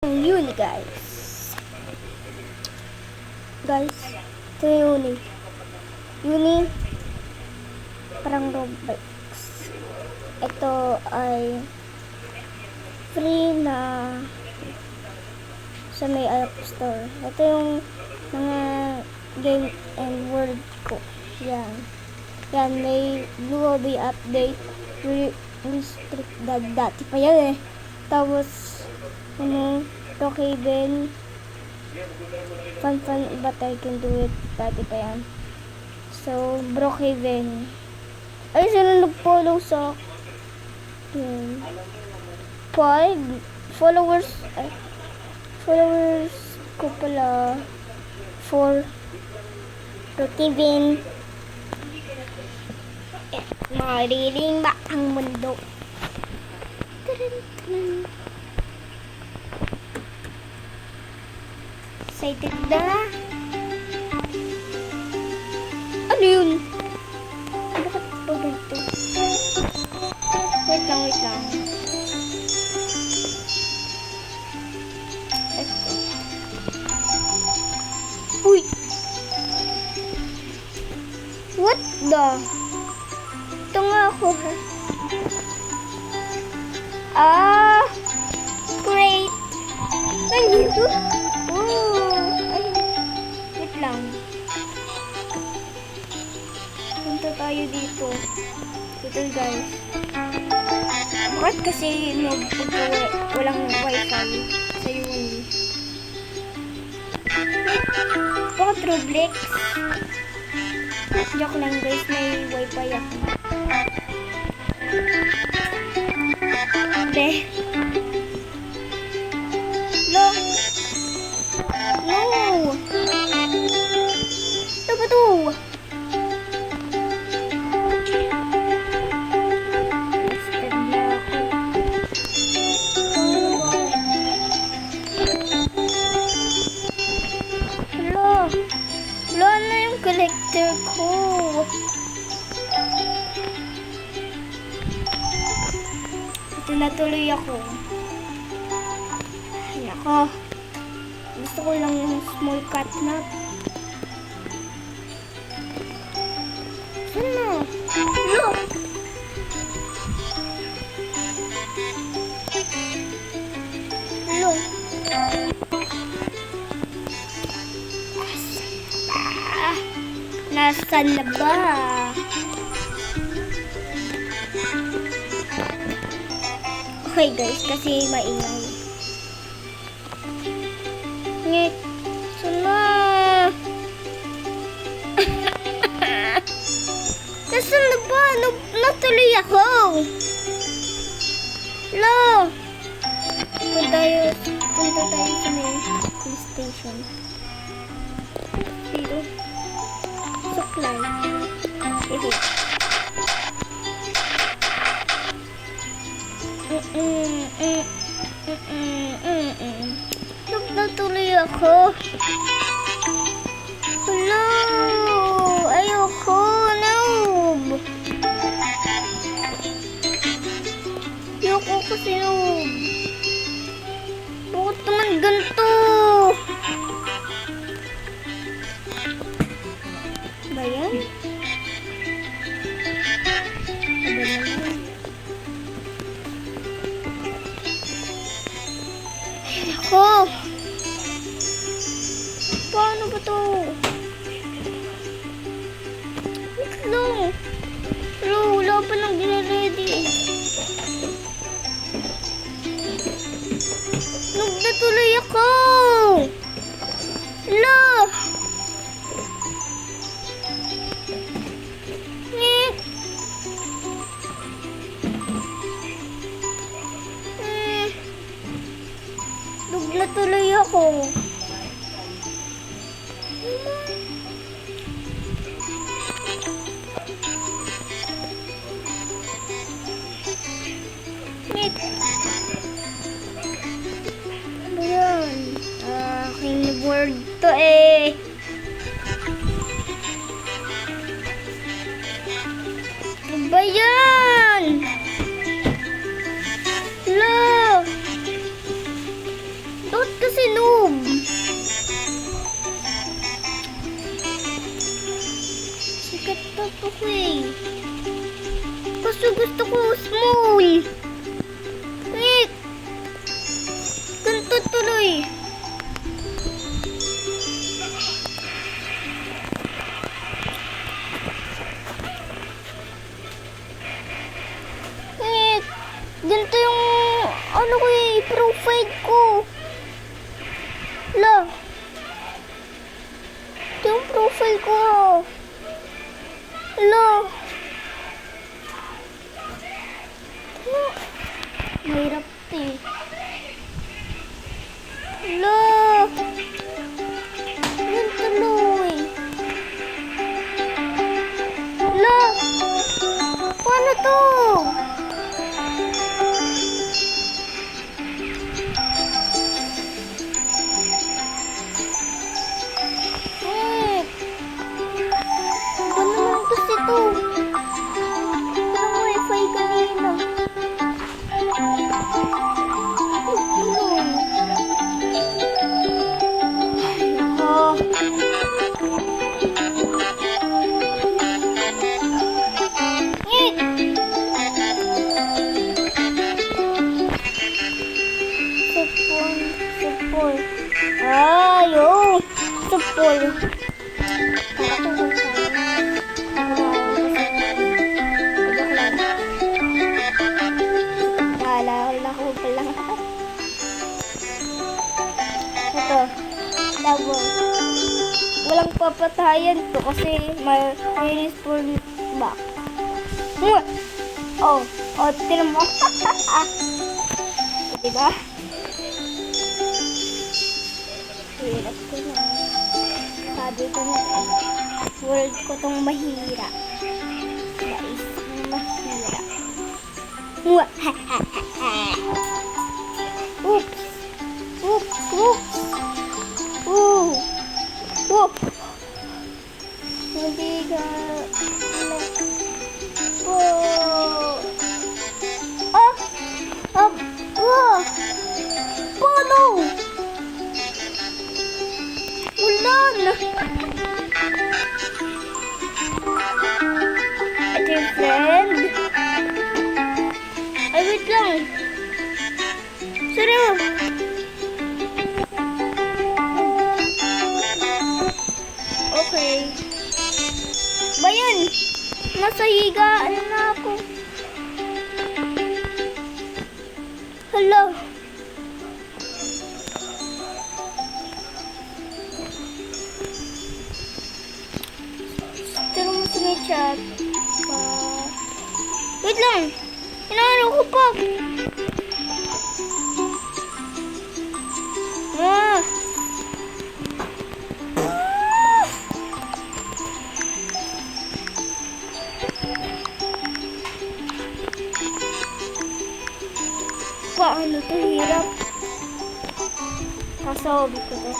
Uni guys. Ito yung uni. Uni, parang Roblox. Ito ay free na sa may App Store. Ito yung mga game and world ko. Yan. Yan, may Blue Obi update. Restrict dati pa yan eh. Tapos, Brookhaven. Fun, but I can do it. Dati pa yan. So, Brookhaven. Ay, sino nag-follow sa yan. 5 followers. Followers ko pala 4. Brookhaven. Mariling ba ang mundo? Excited na. Ano yun? Bakit po ganito? Wait lang. Uy! What the? Ito nga ako. Great. Nandito? Ay, wait lang. Punta tayo dito. Dito guys. Bakit kasi walang wifi sa uni? Bakit Roblox? Joke lang guys, may wifi ako. No! Ito ba ito? Wala na yung collector ko. Ito natuloy ako. Ay ako. Gusto ko lang yung small catnap. Saan na? Look! Look! Nasaan na ba? Okay guys, kasi maingay. Ngit. Sana. Nasaan na ba? Natuloy ako. Hello. Punta tayo sa may police station. Dito. Supply. Ito. Natuloy ako. Hello. Ayoko. Noob. Ayoko kasi noob. Bakit naman ganito? Ba yan? Ako! Paano ba to? Wait lang. Pero wala pa nang gina-ready. Nagdatuloy ako! Hello! Natuloy ako. Wait. Ano yan? Aking board to eh. Ano ba yan? Hello? kasi noob. Sikat pa po ko eh. Kaso gusto ko small. Wait. Ganito tuloy. Wait. Ganito yung ano ko eh, profile ko. Hala. Ito yung profile ko. Hala. Mahirap ito eh. Hala. Yan tuloy. Hala. Paano to? Wait. Ano naman kasi to? Walang wifi kanina. Supol. Ayo. Supol. Wala ko pala. Ito. Double. Walang papatayan to kasi may respawn back. Oh, tinan mo. Diba? Hirap ko na. Sabi ko na world ko tong mahira. Guys, mahira. Oops. Oops. Oops. Ooh. Oops. Hindi ka. Oh. Oh. Paano? Ulan! Ito yung friend. Ay, wait lang. Seryo. Okay. Bayan! Nasa higaan na ako. Hello. Pero mo sa may chat. Wait lang. Inaano ko pa. Paano to hirap? Kasabi ko to.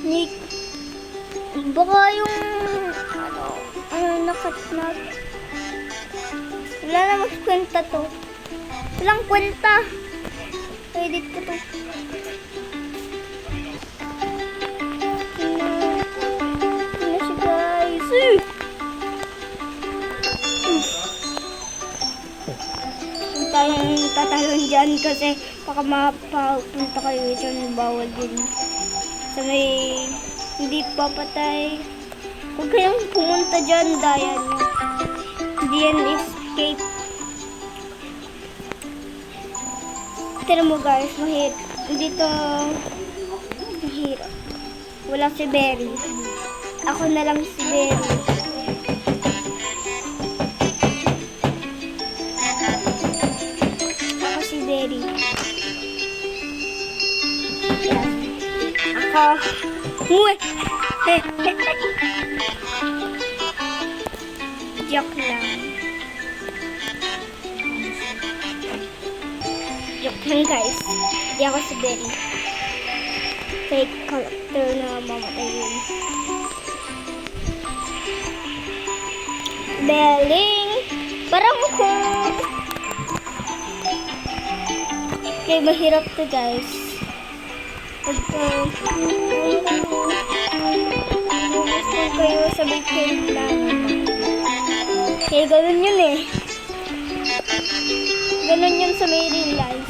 Nick. Baka yung nakatnag. Wala na kwenta to. Walang kwenta. Edit ko to. Ano siya guys? Tayong tatalon dyan kasi baka mapapunta kayo dyan, bawal din sa may hindi papatay. Huwag kayong pumunta dyan, daya nyo. Hindi yan escape. Tira mo guys, mahirap. Dito mahirap. Wala si Berry. Ako na lang si Berry. Berry. Ako. Joke lang. Joke lang guys. Di ako si Berry. Fake character na mamatay yun. Belling. Parang kung Okay, mahirap to guys. Pagka gusto kayo sabay kailangan. Okay, ganun yun eh. Ganun yun sa may real life.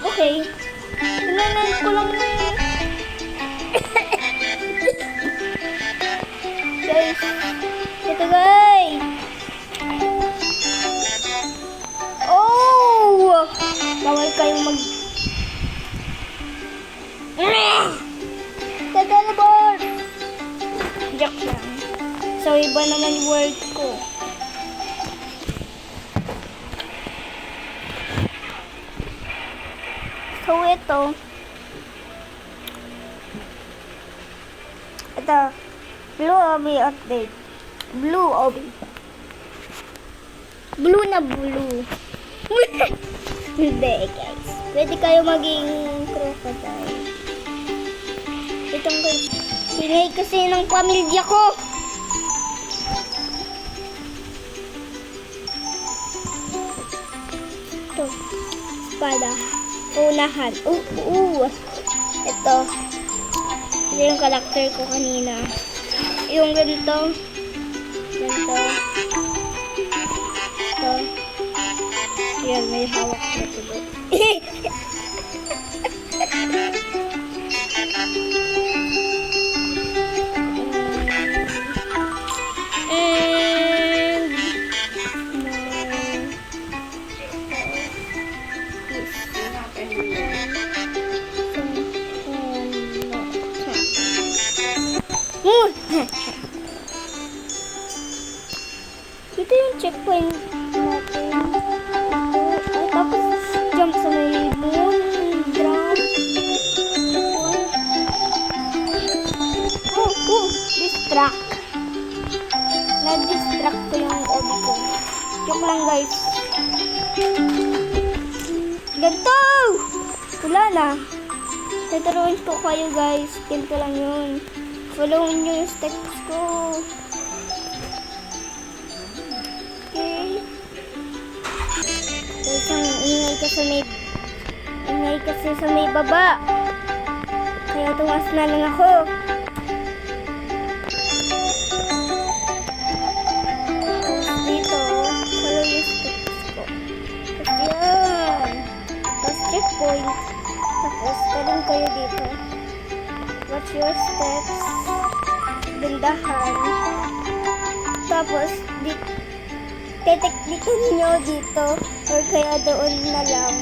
Okay. Pinanan ko lang na yun. Guys. Ito guys. Oh! Bawal kayong Teleport! Joke lang. So, iba naman yung word ko. So, ito. Blue Obi update. Blue Obi. Blue na blue. Hindi, guys. Pwede kayo maging crocodile. Itong hingay kasi ng pamilya ko. Ito. Espada. Unahan. Ito. Ito yung karakter ko kanina. Yung ganito. Ganito. Ito. Yan, may hawak na tulo. Ito yung checkpoint natin. Tapos jump sa may moon, drum. Distract. Na-distract ko yung obi ko. Joke lang guys. Ganto! Wala na. Tataruin ko kayo guys. Ganto lang yun. Followin nyo yung steps ko. Okay. So, isang ingay kasi sa may baba. Kaya tumas na lang ako. Tapos dito, follow yung steps ko. Tapos yan. Tapos checkpoint. Tapos talong kayo dito. Watch your steps. Gandahan. Tapos, teteknikin nyo dito or kaya doon na lang.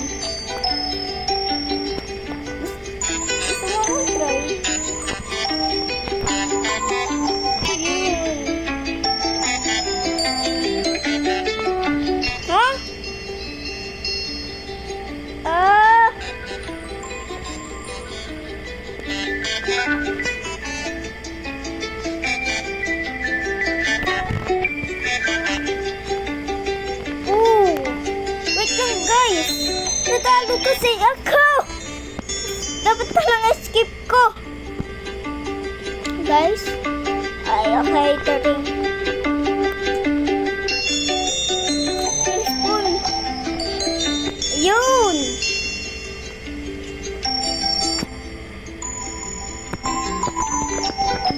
Gusto mo akong try? Yun. Ha? Wait lang guys. Natalo kasi ako. Dapat palang skip ko. Guys. Ay, okay. 13. Yun.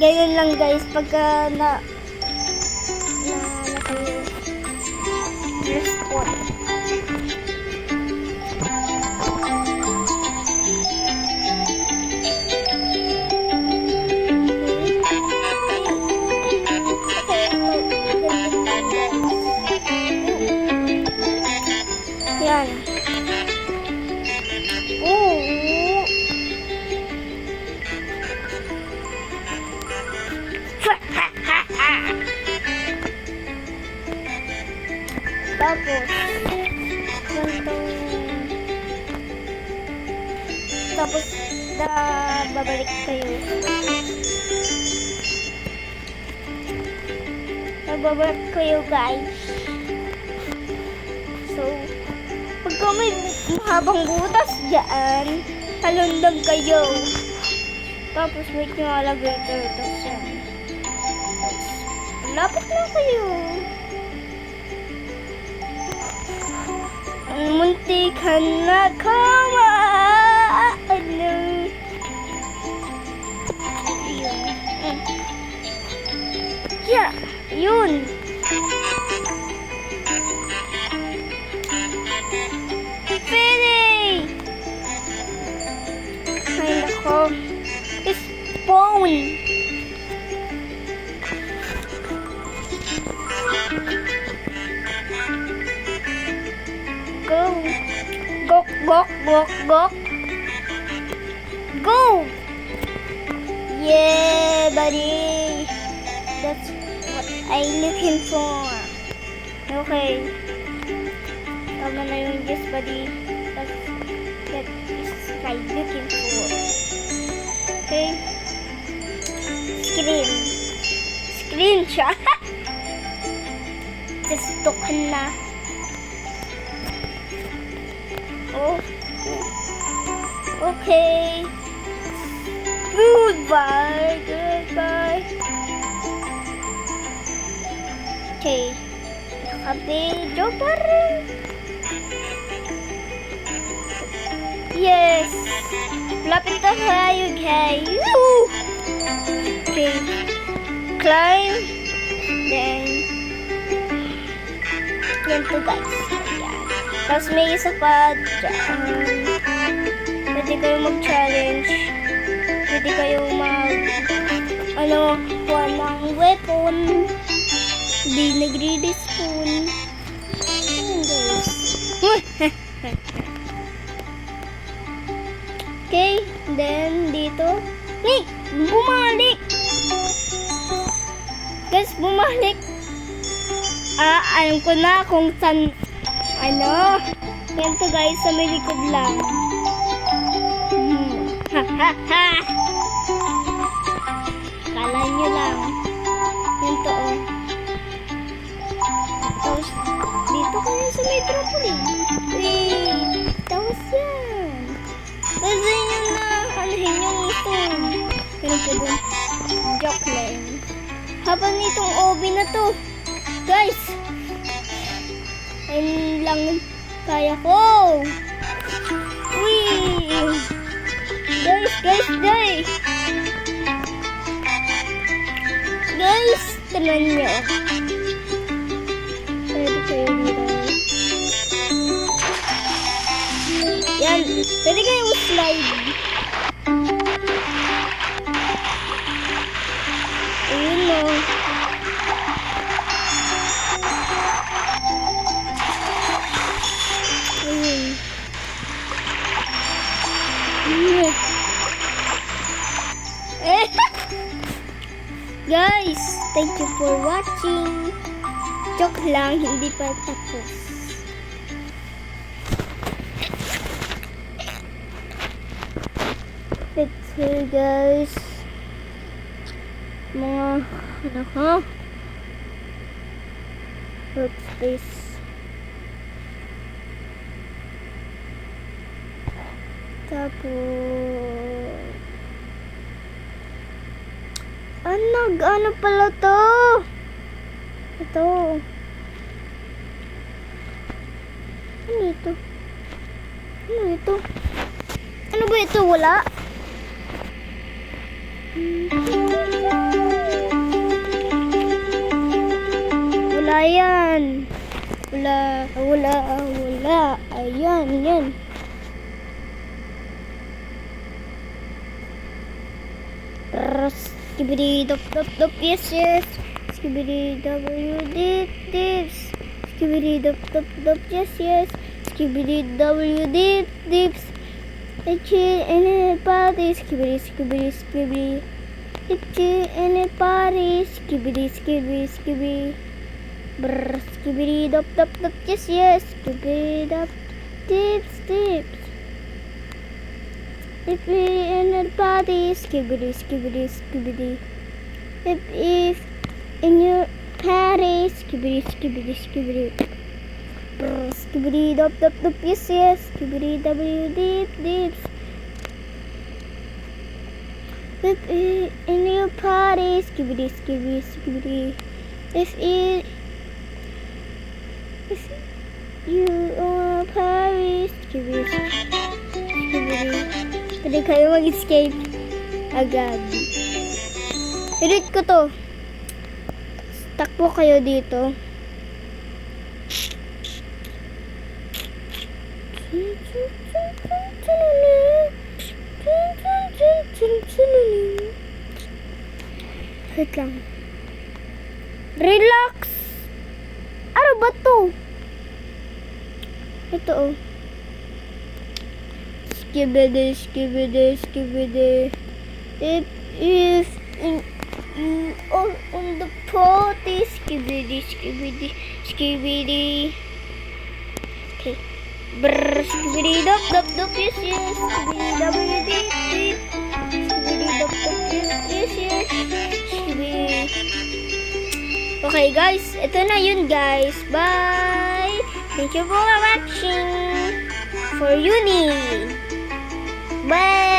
Ganyan lang guys. Pagka kayo respawn. Yan. Tapos babalik kayo. Magbabalik kayo guys. So, pagka may mahabang butas dyan, halundag kayo. Tapos wait yung elevator. Tapos yan. Lapit na kayo. muntikan na kumaano. Yun. Yeah, yun. Pwede! Ay, nako. Spawn! Go! Gok, gok, gok, gok! Go! Yeah, buddy! That's what I'm looking for. Okay. Tama na yung yes, buddy. That is what I'm looking for. Okay. Screen siya. Gustukan na. Oh. Okay. Goodbye. Okay. Nakabidyo pa rin. Yes. Lapit na tayo, guys. Woo! Okay. Climb. Then, yan to, guys. Ayan. Tapos may isa pa dyan. Pwede kayo mag-challenge. Pwede kayo kuha ng weapon. Hindi nagre-respawn. Ayan, guys. Okay, then dito. Hey! Bumalik! Guys, bumalik! Alam ko na kung saan, yan to, guys, sa may likod lang. Ha ha ha! Kala nyo lang. Yan to, oh. Tapos, dito kayo sa may trampoline. Wait! Tapos yan. Tapos yun na, anahin yung stone. Ganun po dun. Joke lang. Habang itong OB na to, guys, ayun lang kaya ko. Wee! Guys! Guys, tingnan nyo. Pwede kayo dito. Yan, pwede kayong slide. Ayun o. Ayun. Guys, thank you for watching. Joke lang, hindi pa tapos. Let's see, guys. Mga workspace. Tapos ano pala to? Ito. Ano ito? Ano ba ito? Wala? Wala yan. Wala. Ayan, yan. Skibidi dop. Yes. Skibidi dips. Skibidi dop. Yes. Skibidi dips. Itchy in a party. Skibidi. Itchy in a party. Skibidi. Brr. Skibidi dop. Yes. Skibidi dop. Dips. If we in a party, skibidi. If in your party, skibidi. Brr, skibidi dop. Yes. Skibidi dips. If in your party, skibidi. If you are party. skibidi, skibidi. Pwede kayo mag-escape agad. Edit ko to. Takbo kayo dito. Wait lang. Relax! Ano ba to? Ito oh. Skibidi, skibidi, skibidi. If you are on the potty, skibidi, skibidi, skibidi. Okay. Brr, skibidi, dop, dop, dop, yes, yes. Skibidi, dop, dip, dip. Skibidi, dop, dop, yes, yes. Skibidi. Okay, guys. Ito na yun, guys. Bye! Thank you for watching. For Uni. Bye!